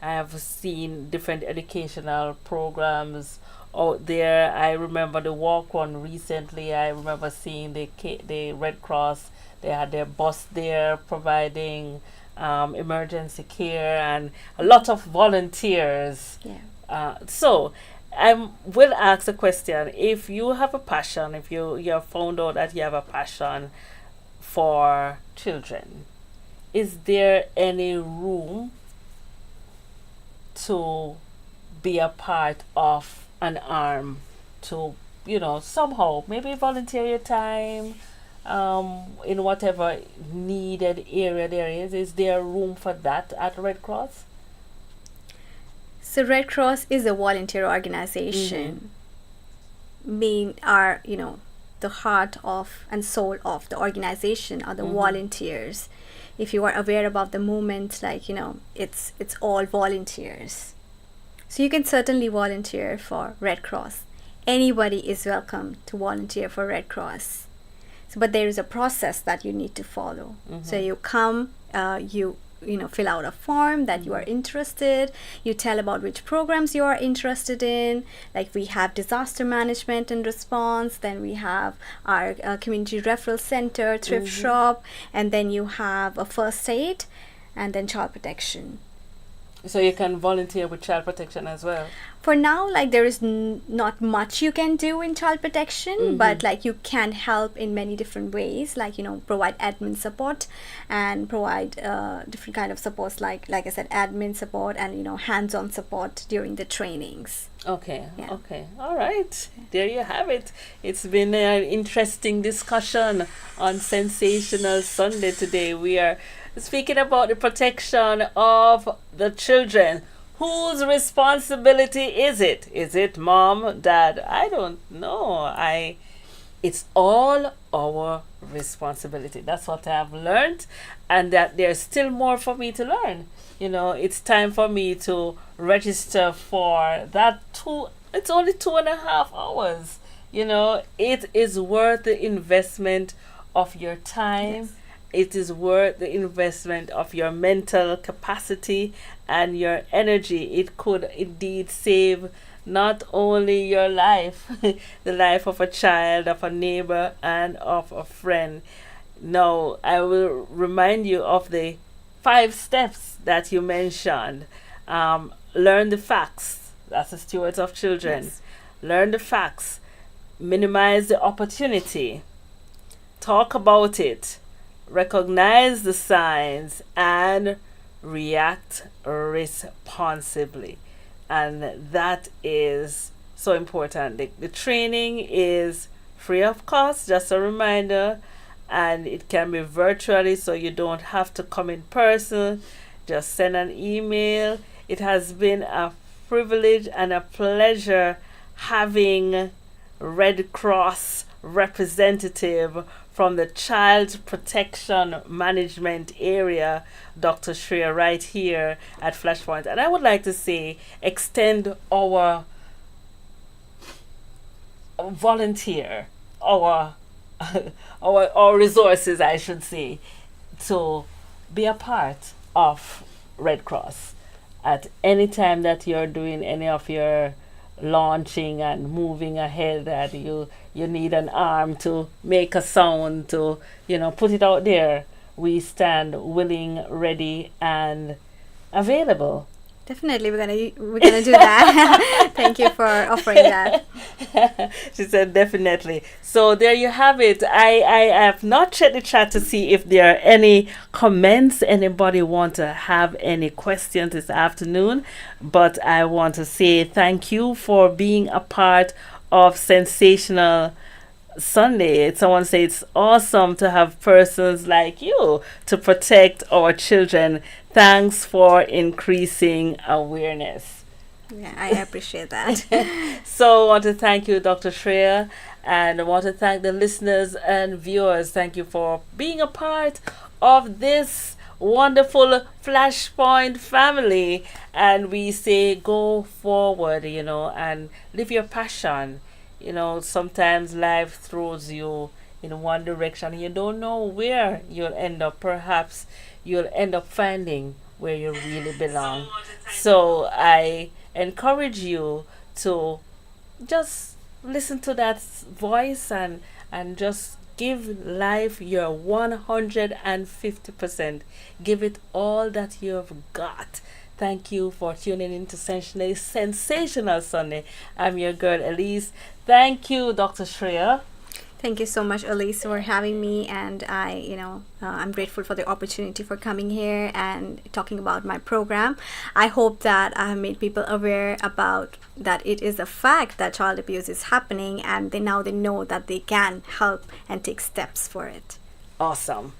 I have seen different educational programs out there. I remember the walk one recently. I remember seeing the Red Cross. They had their bus there providing emergency care, and a lot of volunteers. So I will ask a question. If you have a passion, if you have found out that you have a passion for children, is there any room to be a part of an arm, to somehow maybe volunteer your time in whatever needed area there is there room for that at Red Cross? So Red Cross is a volunteer organization. The heart of and soul of the organization are the volunteers. If you are aware about the movement, it's all volunteers. So you can certainly volunteer for Red Cross. Anybody is welcome to volunteer for Red Cross. But there is a process that you need to follow. So you come, you fill out a form that you are interested. You tell about which programs you are interested in. Like we have disaster management and response. Then we have our community referral center, thrift shop, and then you have a first aid, and then child protection. So you can volunteer with child protection as well? For now, there is not much you can do in child protection, but you can help in many different ways, provide admin support and provide different kind of supports, like I said, admin support and hands-on support during the trainings. Okay. All right. There you have it. It's been an interesting discussion on Sensational Sunday today. We are speaking about the protection of the children. Whose responsibility is it? Is it mom, dad? I don't know. It's all our responsibility. That's what I've learned, and that there's still more for me to learn. It's time for me to register for that it's only 2.5 hours. It is worth the investment of your time. Yes. It is worth the investment of your mental capacity and your energy. It could indeed save not only your life, the life of a child, of a neighbor, and of a friend. Now, I will remind you of the 5 steps that you mentioned. Learn the facts. That's the stewards of children. Yes. Learn the facts. Minimize the opportunity. Talk about it. Recognize the signs and react responsibly. And that is so important. The training is free of cost, just a reminder, and it can be virtually, so you don't have to come in person. Just send an email. It has been a privilege and a pleasure having Red Cross representative from the Child Protection Management area, Dr. Shreya, right here at Flashpoint. And I would like to say, extend our volunteer, our our resources, I should say, to be a part of Red Cross at any time that you're doing any of your launching and moving ahead, that you need an arm to make a sound, to put it out there. We stand willing, ready, and available. Definitely, we're gonna do that. Thank you for offering that. She said definitely. So there you have it. I have not checked the chat to see if there are any comments. Anybody want to have any questions this afternoon? But I want to say thank you for being a part of Sensational Sunday. Someone say it's awesome to have persons like you to protect our children. Thanks for increasing awareness. Yeah, I appreciate that. So I want to thank you, Dr. Shreya, and I want to thank the listeners and viewers. Thank you for being a part of this wonderful Flashpoint family. And we say go forward, and live your passion. Sometimes life throws you in one direction. You don't know where you'll end up. Perhaps you'll end up finding where you really belong. So I encourage you to just listen to that voice and just give life your 150%. Give it all that you've got. Thank you for tuning in to Sensational Sunday. I'm your girl Elise. Thank you, Dr. Shreya. Thank you so much, Elise, for having me, and I'm grateful for the opportunity for coming here and talking about my program. I hope that I have made people aware about that it is a fact that child abuse is happening, and they know that they can help and take steps for it. Awesome.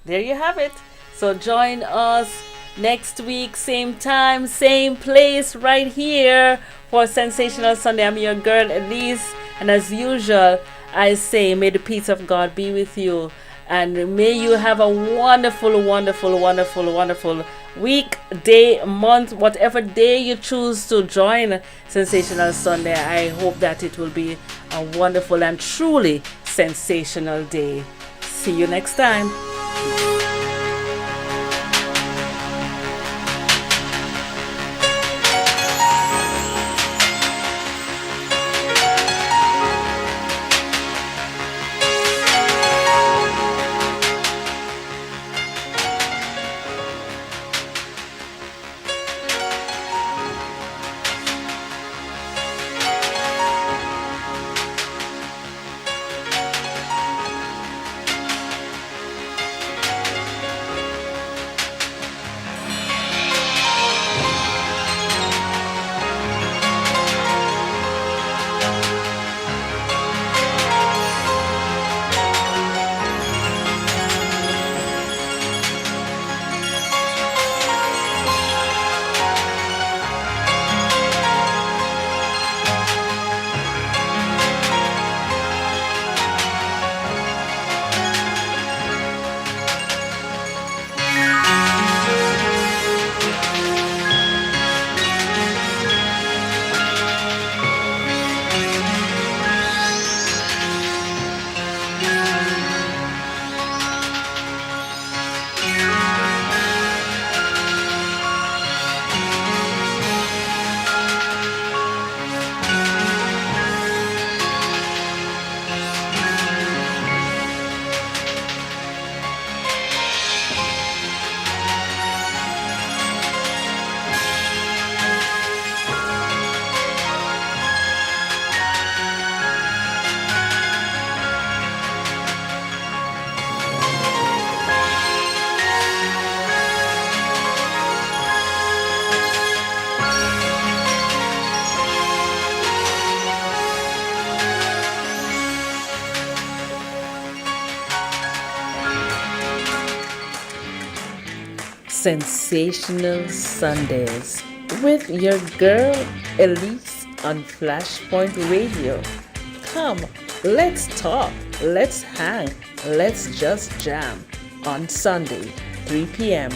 There you have it. So join us next week, same time, same place, right here for Sensational Sunday. I'm your girl Elise, and as usual, I say, may the peace of God be with you, and may you have a wonderful, wonderful, wonderful, wonderful week, day, month, whatever day you choose to join Sensational Sunday. I hope that it will be a wonderful and truly sensational day. See you next time. Sensational Sundays with your girl Elise on Flashpoint Radio. Come, let's talk, let's hang, let's just jam on Sunday, 3 p.m.